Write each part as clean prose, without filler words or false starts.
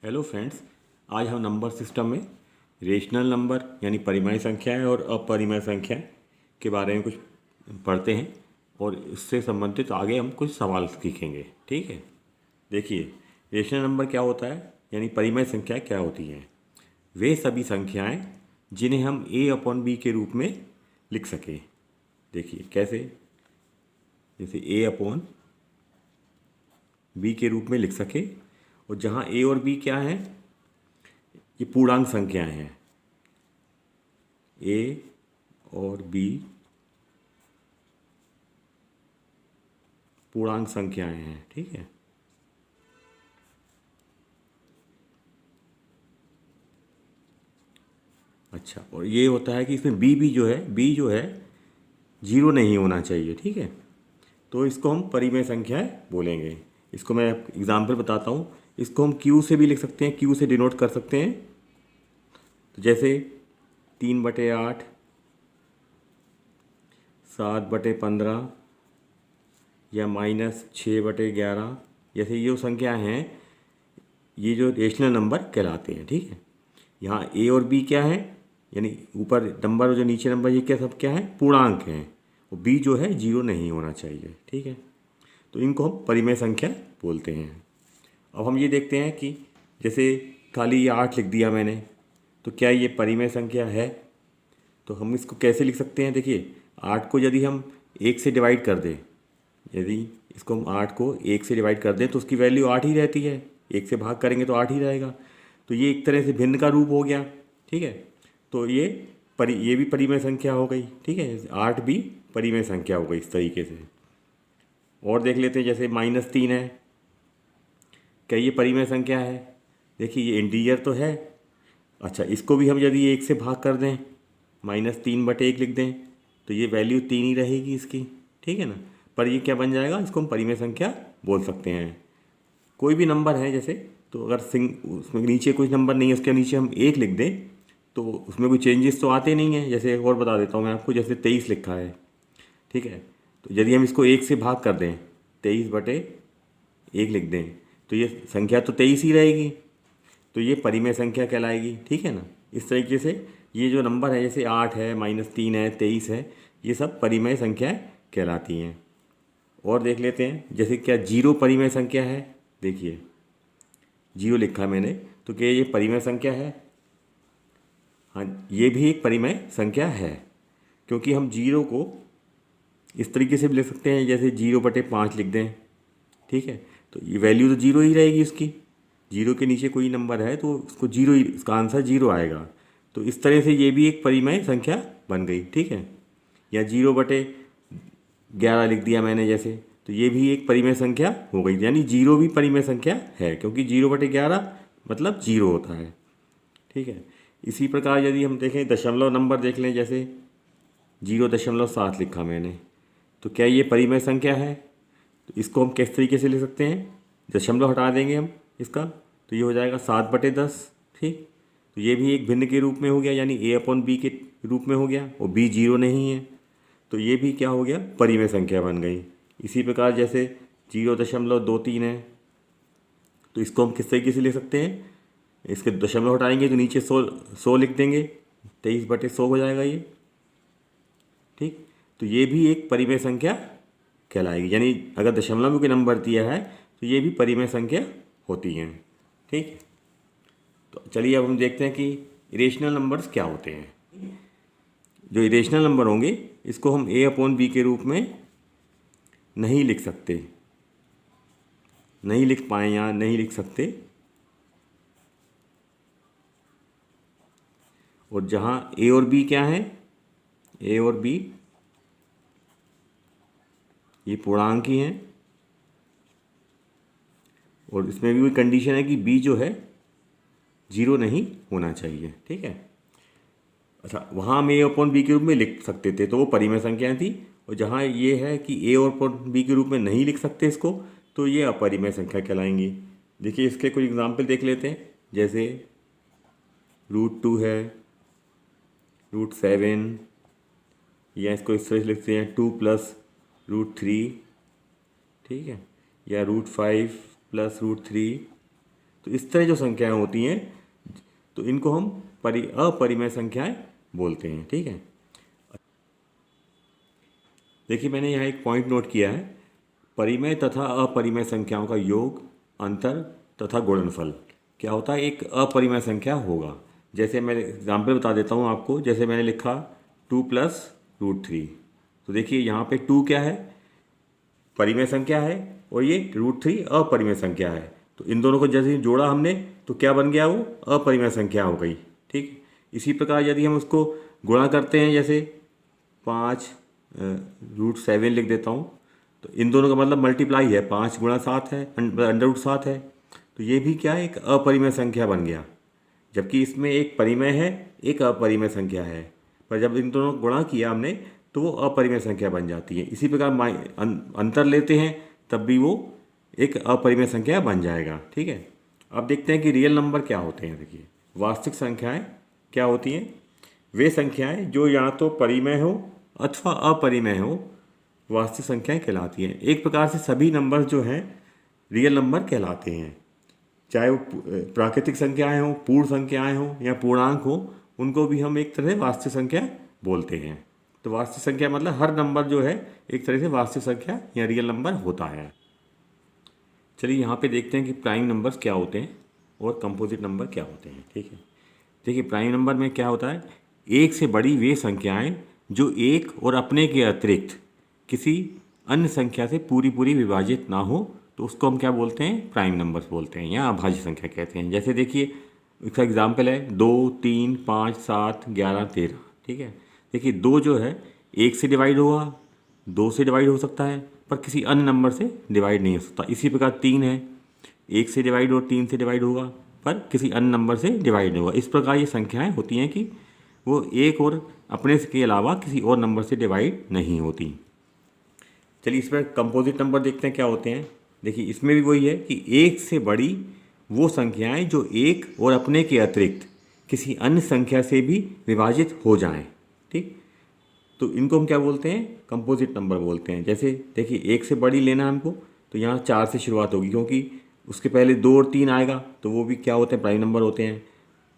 Hello friends, आज हम number system में रेशनल नंबर यानी परिमेय संख्याएं और अपरिमेय संख्याएं के बारे में कुछ पढ़ते हैं और इससे संबंधित आगे हम कुछ सवाल सीखेंगे। ठीक है, देखिए रेशनल नंबर क्या होता है यानी परिमेय संख्याएं क्या होती हैं। वे सभी संख्याएं जिन्हें हम a अपॉन बी के रूप में लिख सकें। देखिए कैसे, जैसे a अपॉन बी के रूप में लिख सके, और जहाँ a और b क्या है, ये पूर्णांक संख्याएं हैं। a और b पूर्णांक संख्याएं हैं। ठीक है, अच्छा, और ये होता है कि इसमें b भी जो है जीरो नहीं होना चाहिए। ठीक है, तो इसको हम परिमेय संख्याएं बोलेंगे। इसको मैं एग्जाम्पल बताता हूँ। इसको हम q से भी लिख सकते हैं, q से डिनोट कर सकते हैं। तो जैसे 3/8, 7/15 या -6/11, जैसे ये जो संख्या हैं ये जो रेशनल नंबर कहलाते हैं। ठीक है, यहाँ a और b क्या है, यानी ऊपर नंबर और जो नीचे नंबर ये क्या सब क्या है, पूर्णांक हैं, और b जो है जीरो नहीं होना चाहिए। ठीक है, तो इनको हम परिमेय संख्या बोलते हैं। अब हम ये देखते हैं कि जैसे खाली ये 8 लिख दिया मैंने, तो क्या ये परिमेय संख्या है? तो हम इसको कैसे लिख सकते हैं? देखिए 8 को यदि हम 1 से डिवाइड कर दें, यदि इसको हम 8 को 1 से डिवाइड कर दें तो उसकी वैल्यू 8 ही रहती है। 1 से भाग करेंगे तो 8 ही रहेगा। तो ये एक तरह से भिन्न का रूप हो गया। ठीक है, तो ये भी परिमेय संख्या हो गई। ठीक है, 8 भी परिमेय संख्या हो गई इस तरीके से। और देख लेते हैं, जैसे -3 है, क्या ये परिमेय संख्या है? देखिए ये इंटीजर तो है। अच्छा, इसको भी हम यदि 1 से भाग कर दें, -3/1 लिख दें, तो ये वैल्यू 3 ही रहेगी इसकी। ठीक है ना, पर ये क्या बन जाएगा, इसको हम परिमेय संख्या बोल सकते हैं। कोई भी नंबर है जैसे, तो अगर उसमें नीचे कोई नंबर नहीं है, उसके नीचे हम 1 लिख दें तो उसमें कोई चेंजेस तो आते नहीं हैं। जैसे एक और बता देता हूँ मैं आपको, जैसे 23 लिखा है। ठीक है, तो यदि हम इसको 1 से भाग कर दें, 23/1 लिख दें, तो ये संख्या तो 23 ही रहेगी। तो ये परिमेय संख्या कहलाएगी। ठीक है ना, इस तरीके से ये जो नंबर है, जैसे 8 है, -3 है, 23 है, ये सब परिमेय संख्याएं कहलाती हैं। और देख लेते हैं, जैसे क्या जीरो परिमेय संख्या है? देखिए जीरो लिखा मैंने, तो क्या ये परिमेय संख्या है? हाँ, ये भी एक परिमेय संख्या है, क्योंकि हम जीरो को इस तरीके से भी लिख सकते हैं, जैसे 0/5 लिख दें। ठीक है, तो ये वैल्यू तो जीरो ही रहेगी उसकी। जीरो के नीचे कोई नंबर है तो उसको जीरो ही, उसका आंसर जीरो आएगा। तो इस तरह से ये भी एक परिमेय संख्या बन गई। ठीक है, या 0/11 लिख दिया मैंने जैसे, तो ये भी एक परिमेय संख्या हो गई। यानी जीरो भी परिमेय संख्या है, क्योंकि 0/11 मतलब जीरो होता है। ठीक है, इसी प्रकार यदि हम देखें दशमलव नंबर देख लें, जैसे 0.7 लिखा मैंने, तो क्या ये परिमेय संख्या है? तो इसको हम किस तरीके से लिख सकते हैं? दशमलव हटा देंगे हम इसका, तो ये हो जाएगा 7/10। ठीक, तो ये भी एक भिन्न के रूप में हो गया, यानी a अपॉन बी के रूप में हो गया, और b जीरो नहीं है, तो ये भी क्या हो गया, परिमेय संख्या बन गई। इसी प्रकार जैसे 0.23 है, तो इसको हम किस तरीके से लिख सकते हैं? इसके दशमलव हटाएंगे तो नीचे 100 लिख देंगे, 23/100 हो जाएगा ये। ठीक, तो ये भी एक परिमेय संख्या कहलाएगी। यानी अगर दशमलव में कोई नंबर दिया है तो ये भी परिमेय संख्या होती हैं। ठीक है, तो चलिए अब हम देखते हैं कि इरेशनल नंबर्स क्या होते हैं। जो इरेशनल नंबर होंगे इसको हम a अपॉन बी के रूप में नहीं लिख सकते, नहीं लिख पाए या नहीं लिख सकते। और जहाँ a और b क्या है, a और b ये पूर्णांक ही हैं, और इसमें भी कोई कंडीशन है कि b जो है जीरो नहीं होना चाहिए। ठीक है, अच्छा, वहाँ हम a अपॉन बी के रूप में लिख सकते थे तो वो परिमेय संख्याएं थी, और जहाँ ये है कि a और अपॉन बी के रूप में नहीं लिख सकते इसको, तो ये अपरिमेय संख्या कहलाएंगी। देखिए इसके कुछ एग्जाम्पल देख लेते हैं, जैसे √2 है, √7, या इसको इस तरह से लिखते हैं 2 + √3। ठीक है, या √5 + √3, तो इस तरह जो संख्याएं होती हैं तो इनको हम अपरिमेय संख्याएं बोलते हैं। ठीक है, देखिए मैंने यहाँ एक पॉइंट नोट किया है, परिमेय तथा अपरिमेय संख्याओं का योग, अंतर तथा गुणनफल। क्या होता है, एक अपरिमेय संख्या होगा, जैसे मैं एग्जाम्पल बता देता हूँ आपको। जैसे मैंने लिखा 2+√3, तो देखिए यहाँ पे 2 क्या है, परिमेय संख्या है, और ये √3 अपरिमेय संख्या है। तो इन दोनों को जैसे जोड़ा हमने तो क्या बन गया, वो अपरिमेय संख्या हो गई। ठीक, इसी प्रकार यदि हम उसको गुणा करते हैं, जैसे 5√7 लिख देता हूँ, तो इन दोनों का मतलब मल्टीप्लाई है, 5 गुणा 7 है, √7 है, तो ये भी क्या है, एक अपरिमेय संख्या बन गया। जबकि इसमें एक परिमेय है, एक अपरिमेय संख्या है, पर जब इन दोनों को गुणा किया हमने तो वो अपरिमेय संख्या बन जाती है। इसी प्रकार अंतर लेते हैं तब भी वो एक अपरिमेय संख्या बन जाएगा। ठीक है, अब देखते हैं कि रियल नंबर क्या होते हैं। देखिए वास्तविक संख्याएं क्या होती हैं, वे संख्याएं जो या तो परिमेय हो अथवा अपरिमेय हो, वास्तविक संख्याएं कहलाती हैं। एक प्रकार से सभी नंबर जो हैं रियल नंबर कहलाते हैं, चाहे वो प्राकृतिक संख्याएं हों, पूर्ण संख्याएं हों या पूर्णांक हो, उनको भी हम एक तरह से वास्तविक संख्या बोलते हैं। तो वास्तविक संख्या मतलब हर नंबर जो है एक तरह से वास्तविक संख्या या रियल नंबर होता है। चलिए यहाँ पे देखते हैं कि प्राइम नंबर्स क्या होते हैं और कंपोजिट नंबर क्या होते हैं। ठीक है, देखिए प्राइम नंबर में क्या होता है, एक से बड़ी वे संख्याएं जो एक और अपने के अतिरिक्त किसी अन्य संख्या से पूरी पूरी विभाजित ना हो, तो उसको हम क्या बोलते हैं, प्राइम नंबर्स बोलते हैं या अभाज्य संख्या कहते हैं। जैसे देखिए इसका एग्जाम्पल है 2, 3, 5, 7, 11, 13। ठीक है, देखिए 2 जो है 1 से डिवाइड हुआ, 2 से डिवाइड हो सकता है, पर किसी अन्य नंबर से डिवाइड नहीं हो सकता। इसी प्रकार 3 है, 1 से डिवाइड और 3 से डिवाइड होगा, पर किसी अन्य नंबर से डिवाइड नहीं होगा। इस प्रकार ये संख्याएं होती हैं कि वो एक और अपने के अलावा किसी और नंबर से डिवाइड नहीं होती। चलिए इस पर कंपोजिट नंबर देखते हैं क्या होते हैं। देखिए इसमें भी वही है कि एक से बड़ी वो संख्याएं जो एक और अपने के अतिरिक्त किसी अन्य संख्या से भी विभाजित हो जाएं। ठीक, तो इनको हम क्या बोलते हैं, कंपोजिट नंबर बोलते हैं। जैसे देखिए एक से बड़ी लेना हमको, तो यहाँ 4 से शुरुआत होगी, क्योंकि उसके पहले 2 और 3 आएगा, तो वो भी क्या होते हैं, प्राइम नंबर होते हैं।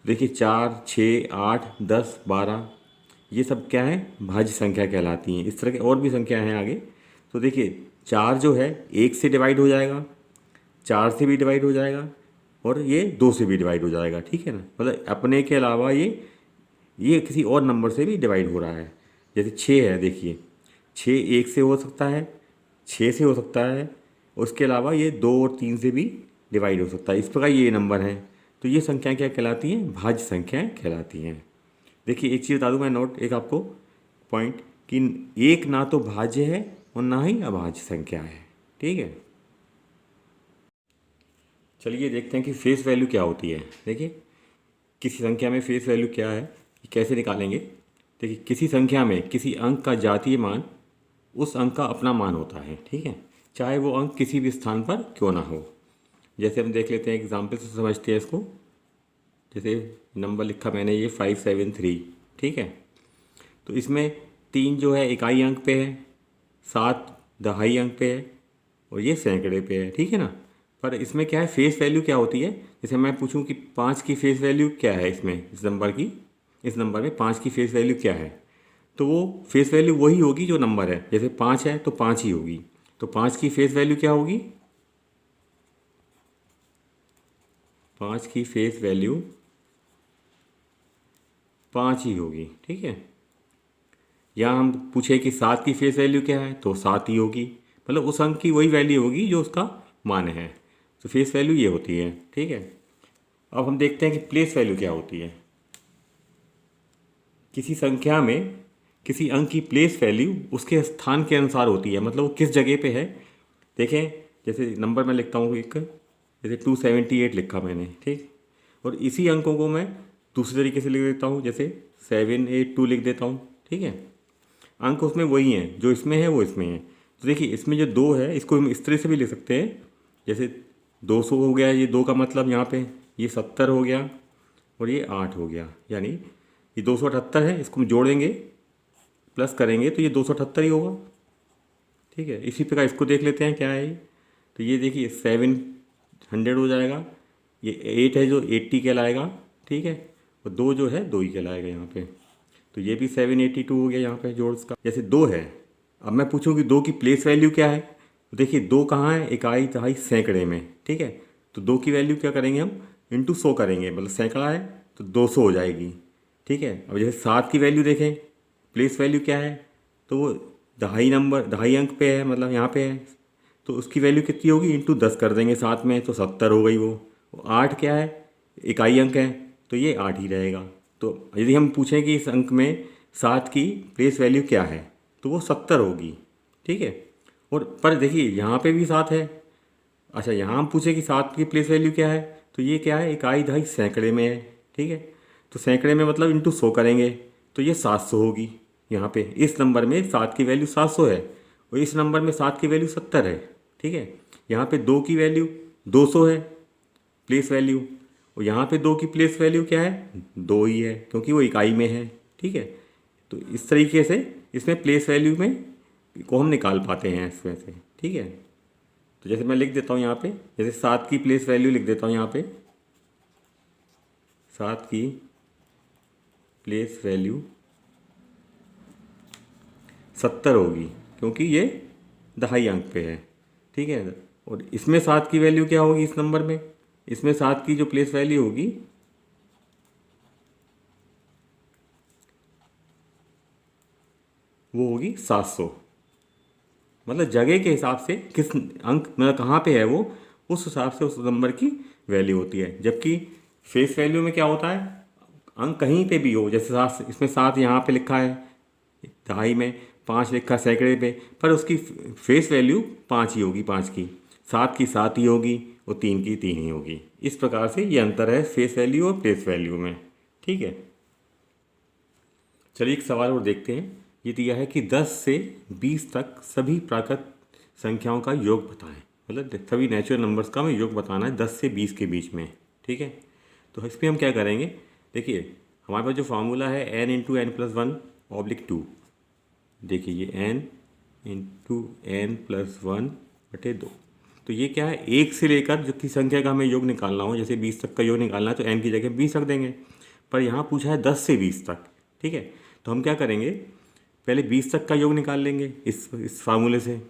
देखिए 4, 6, 8, 10, 12 ये सब क्या है, भाज्य संख्या कहलाती हैं। इस तरह के और भी संख्या हैं आगे। तो देखिए 4 जो है 1 से डिवाइड हो जाएगा, 4 से भी डिवाइड हो जाएगा, और ये 2 से भी डिवाइड हो जाएगा। ठीक है ना, मतलब अपने के अलावा ये किसी और नंबर से भी डिवाइड हो रहा है। जैसे 6 है, देखिए 6 1 से हो सकता है, 6 से हो सकता है, उसके अलावा ये 2 और 3 से भी डिवाइड हो सकता है। इस प्रकार ये नंबर हैं, तो ये संख्याएं क्या कहलाती हैं, भाज्य संख्याएं कहलाती हैं। देखिए एक चीज़ बता दूँ मैं, नोट एक आपको पॉइंट, कि एक ना तो भाज्य है और ना ही अभाज्य संख्या है। ठीक है, चलिए देखते हैं कि फेस वैल्यू क्या होती है। देखिए किसी संख्या में फेस वैल्यू क्या है, ये कैसे निकालेंगे। देखिए किसी संख्या में किसी अंक का जातीय मान उस अंक का अपना मान होता है। ठीक है, चाहे वो अंक किसी भी स्थान पर क्यों ना हो। जैसे हम देख लेते हैं एग्जाम्पल से समझते हैं इसको। जैसे नंबर लिखा मैंने ये 573। ठीक है, तो इसमें 3 जो है इकाई अंक पे है, 7 दहाई अंक पे है, और ये सैकड़े पे है। ठीक है ना, पर इसमें क्या है, फेस वैल्यू क्या होती है। जैसे मैं पूछूं कि 5 की फेस वैल्यू क्या है, इसमें इस नंबर में 5 की फेस वैल्यू क्या है, तो वो फेस वैल्यू वही होगी जो नंबर है। जैसे 5 है तो 5 ही होगी, तो 5 की फेस वैल्यू क्या होगी, 5 की फेस वैल्यू 5 ही होगी। ठीक है, या हम पूछे कि 7 की फेस वैल्यू क्या है, तो 7 ही होगी, मतलब उस अंक की वही वैल्यू होगी जो उसका मान है। तो फेस वैल्यू ये होती है। ठीक है, अब हम देखते हैं कि प्लेस वैल्यू क्या होती है। किसी संख्या में किसी अंक की प्लेस वैल्यू उसके स्थान के अनुसार होती है, मतलब वो किस जगह पे है। देखें जैसे नंबर मैं लिखता हूँ एक, जैसे 278 लिखा मैंने। ठीक, और इसी अंकों को मैं दूसरे तरीके से लिख देता हूँ, जैसे 782 लिख देता हूँ। ठीक है, अंक उसमें वही हैं, जो इसमें है वो इसमें है। तो देखिए इसमें जो 2 है इसको हम इस तरह से भी लिख सकते हैं, जैसे 200 हो गया, ये 2 का मतलब यहाँ पे ये 70 हो गया, और ये 8 हो गया, यानी ये 278 है, इसको हम जोड़ेंगे प्लस करेंगे तो ये 278 ही होगा। ठीक है, इसी प्रकार इसको देख लेते हैं क्या है ये। तो ये देखिए 700 हो जाएगा, ये 8 है जो 80 कहलाएगा, ठीक है, और 2 जो है 2 ही कहलाएगा यहाँ पे। तो ये भी 782 हो गया यहाँ पे जोड़ का। जैसे 2 है, अब मैं पूछूँ कि 2 की प्लेस वैल्यू क्या है, तो देखिए 2 कहाँ है, इकाई दहाई सैकड़े में, ठीक है। तो 2 की वैल्यू क्या करेंगे हम, इंटू 100 करेंगे, मतलब सैकड़ा है तो 200 हो जाएगी, ठीक है। अब जैसे 7 की वैल्यू देखें, प्लेस वैल्यू क्या है, तो वो दहाई अंक पे है, मतलब यहाँ पे है, तो उसकी वैल्यू कितनी होगी, इंटू 10 कर देंगे 7 में, तो 70 हो गई वो। 8 क्या है, इकाई अंक है, तो ये 8 ही रहेगा। तो यदि हम पूछें कि इस अंक में 7 की प्लेस वैल्यू क्या है, तो वो 70 होगी, ठीक है। और पर देखिए यहाँ पे भी 7 है। अच्छा, यहाँ हम पूछे कि 7 की प्लेस वैल्यू क्या है, तो ये क्या है, इकाई दहाई सैकड़े में है, ठीक है। तो सैकड़े में मतलब इंटू 100 करेंगे, तो ये 700 होगी। यहाँ पे इस नंबर में 7 की वैल्यू 700 है, और इस नंबर में 7 की वैल्यू 70 है, ठीक है। यहाँ पे 2 की वैल्यू 200 है प्लेस वैल्यू, और यहाँ पे 2 की प्लेस वैल्यू क्या है, 2 ही है, क्योंकि वो इकाई में है, ठीक है। तो इस तरीके से इसमें प्लेस वैल्यू में को हम निकाल पाते हैं इसमें से, ठीक है। तो जैसे मैं लिख देता हूँ यहाँ पे, जैसे 7 की प्लेस वैल्यू लिख देता हूँ यहाँ पे, 7 की प्लेस वैल्यू 70 होगी, क्योंकि ये दहाई अंक पे है, ठीक है। और इसमें 7 की वैल्यू क्या होगी, इस नंबर में, इसमें 7 की जो प्लेस वैल्यू होगी वो होगी 700। मतलब जगह के हिसाब से किस अंक, मतलब कहाँ पे है वो, उस हिसाब से उस नंबर की वैल्यू होती है। जबकि फेस वैल्यू में क्या होता है, अंक कहीं पे भी हो, जैसे 7, इसमें 7 यहाँ पे लिखा है दहाई में, 5 लिखा है सैकड़े पे, पर उसकी फेस वैल्यू 5 ही होगी, 5 की, 7 की 7 ही होगी, और 3 की 3 ही होगी। इस प्रकार से ये अंतर है फेस वैल्यू और प्लेस वैल्यू में, ठीक है। चलिए एक सवाल और देखते हैं। ये दिया है कि 10 से 20 तक सभी प्राकृत संख्याओं का योग बताएं, मतलब सभी नेचुरल नंबर्स का हमें योग बताना है 10 से 20 के बीच में, ठीक है। तो इस पर हम क्या करेंगे, देखिए हमारे पास जो फार्मूला है n into N plus one oblique 2, देखिए ये n into N plus one बटे 2। तो ये क्या है, 1 से लेकर जो की संख्या का हमें योग निकालना हो, जैसे 20 तक का योग निकालना है तो n की जगह 20 रख देंगे, पर यहाँ पूछा है 10 से 20 तक, ठीक है। तो हम क्या करेंगे, पहले 20 तक का योग निकाल लेंगे इस फार्मूले से।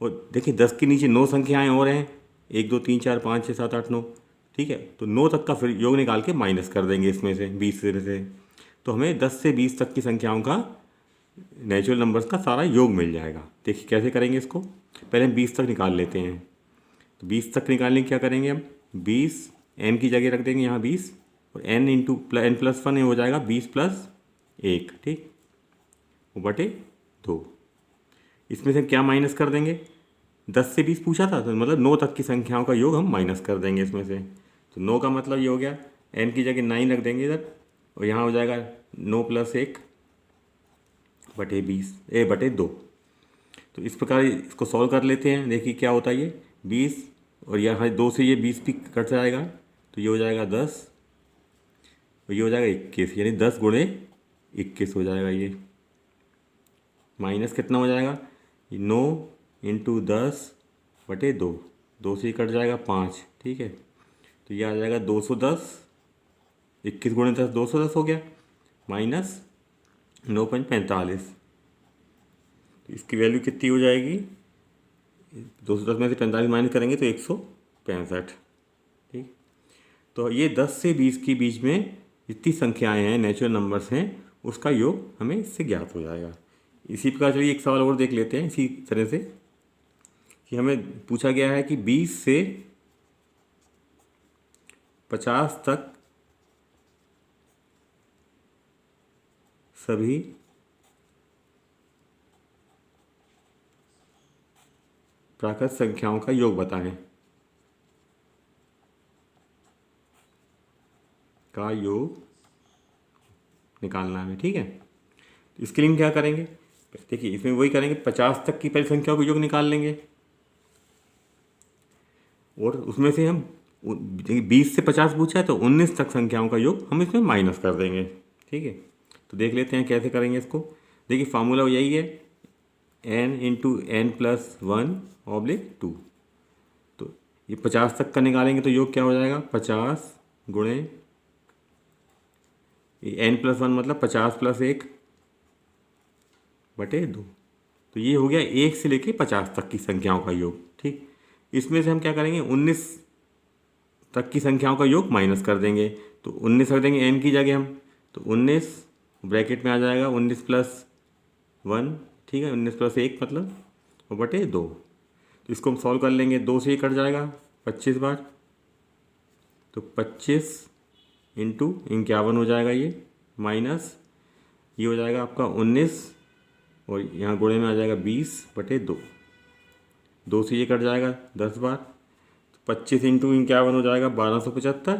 और देखिए 10 के नीचे 9 संख्याएं और हैं, 1 2 3 4 5 6 7 8 9, ठीक है। तो 9 तक का फिर योग निकाल के माइनस कर देंगे इसमें से 20 से, तो हमें 10 से 20 तक की संख्याओं का नेचुरल नंबर्स का सारा योग मिल जाएगा। देखिए कैसे करेंगे इसको, पहले हम 20 तक निकाल लेते हैं। तो 20 तक निकालने की क्या करेंगे हम, 20 n की जगह रख देंगे यहाँ 20, और n into N plus one हो जाएगा 20 प्लस 1, ठीक, वो बटे 2। इसमें से क्या माइनस कर देंगे, 10 से 20 पूछा था, तो मतलब 9 तक की संख्याओं का योग हम माइनस कर देंगे इसमें से। तो 9 का मतलब ये हो गया, n की जगह 9 रख देंगे इधर, और यहाँ हो जाएगा 9 प्लस 1 बटे 20 बटे 2। तो इस प्रकार इसको सॉल्व कर लेते हैं। देखिए क्या होता है, ये 20 और यहाँ 2 से ये 20 भी कट जाएगा, तो ये हो जाएगा 10, और ये हो जाएगा 21, यानी 10 गुणे 21 हो जाएगा ये। माइनस कितना हो जाएगा, 9 इंटू 10 बटे 2, 2 से ही कट जाएगा 5, ठीक है। तो ये आ जाएगा 210, 21 गुणे 10 210 हो गया, माइनस 9.45। तो इसकी वैल्यू कितनी हो जाएगी, 210 में से 45 माइनस करेंगे तो 165, ठीक। तो ये 10 से 20 के बीच में जितनी संख्याएं हैं, नेचुरल नंबर्स हैं, उसका योग हमें इससे ज्ञात हो जाएगा। इसी प्रकार चलिए एक सवाल और देख लेते हैं इसी तरह से, कि हमें पूछा गया है कि 20 से 50 तक सभी प्राकृत संख्याओं का योग बताएं, का योग निकालना है, ठीक है। तो इसके लिए हम क्या करेंगे, देखिए इसमें वही करेंगे, 50 तक की पहली संख्याओं का योग निकाल लेंगे, और उसमें से हम 20 से 50 पूछा है तो 19 तक संख्याओं का योग हम इसमें माइनस कर देंगे, ठीक है। तो देख लेते हैं कैसे करेंगे इसको। देखिए फार्मूला यही है, n into N plus one oblique 2। तो ये 50 तक का निकालेंगे तो योग क्या हो जाएगा, 50 गुणे n+1 मतलब 50 + 1 बटे 2। तो ये हो गया 1 से लेके 50 तक की संख्याओं का योग। ठीक, इसमें से हम क्या करेंगे, 19 तक की संख्याओं का योग माइनस कर देंगे। तो 19 रख देंगे n की जगह हम, तो 19 ब्रैकेट में आ जाएगा 19 + 1, ठीक है, 19 + 1 मतलब, और बटे 2। तो इसको हम सॉल्व कर लेंगे, 2 से ये कट जाएगा 25 बार, तो 25 इंटू 51 हो जाएगा ये, माइनस ये हो जाएगा आपका 19, और यहाँ गुणे में आ जाएगा 20 बटे 2। 2 से ये कट जाएगा 10 बार, तो 25 इंटू 51 हो जाएगा 1275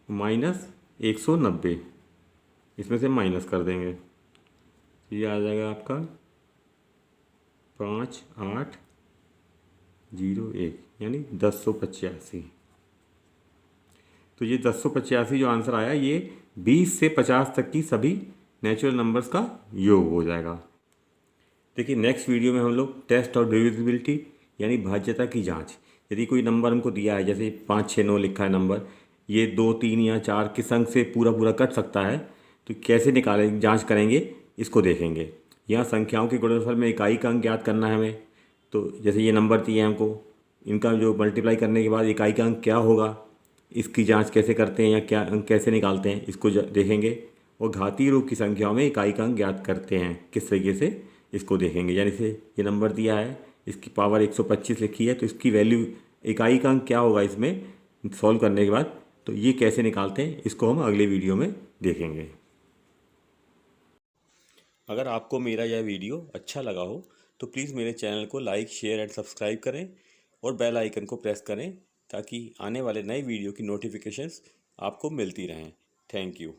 माइनस 190, इसमें से माइनस कर देंगे, तो ये आ जाएगा आपका 5801 यानी 1085। तो ये 1085 जो आंसर आया, ये 20 से 50 तक की सभी नेचुरल नंबर्स का योग हो जाएगा। देखिए नेक्स्ट वीडियो में हम लोग टेस्ट और डिविजिबिलिटी यानी भाज्यता की जांच, यदि कोई नंबर हमको दिया है, जैसे 5 6 9 लिखा है नंबर, ये 2 3 या 4 के संग से पूरा पूरा कट सकता है, तो कैसे निकालें, जांच करेंगे, इसको देखेंगे। यहाँ संख्याओं के गुणनफल में इकाई का अंक ज्ञात करना है हमें। तो जैसे ये नंबर दिए हैं हमको, इनका जो मल्टीप्लाई करने के बाद इकाई का अंक क्या होगा, इसकी जांच कैसे करते हैं या क्या अंक कैसे निकालते हैं, इसको देखेंगे। और घातीय रूप की संख्याओं में इकाई का अंक ज्ञात करते हैं किस तरीके से, इसको देखेंगे। यानी से ये नंबर दिया है, इसकी पावर 125 लिखी है, तो इसकी वैल्यू इकाई का अंक क्या होगा इसमें सॉल्व करने के बाद, तो ये कैसे निकालते हैं, इसको हम अगले वीडियो में देखेंगे। अगर आपको मेरा यह वीडियो अच्छा लगा हो तो प्लीज़ मेरे चैनल को लाइक शेयर एंड सब्सक्राइब करें और बेल आइकन को प्रेस करें, ताकि आने वाले नए वीडियो की नोटिफिकेशंस आपको मिलती रहें। Thank you.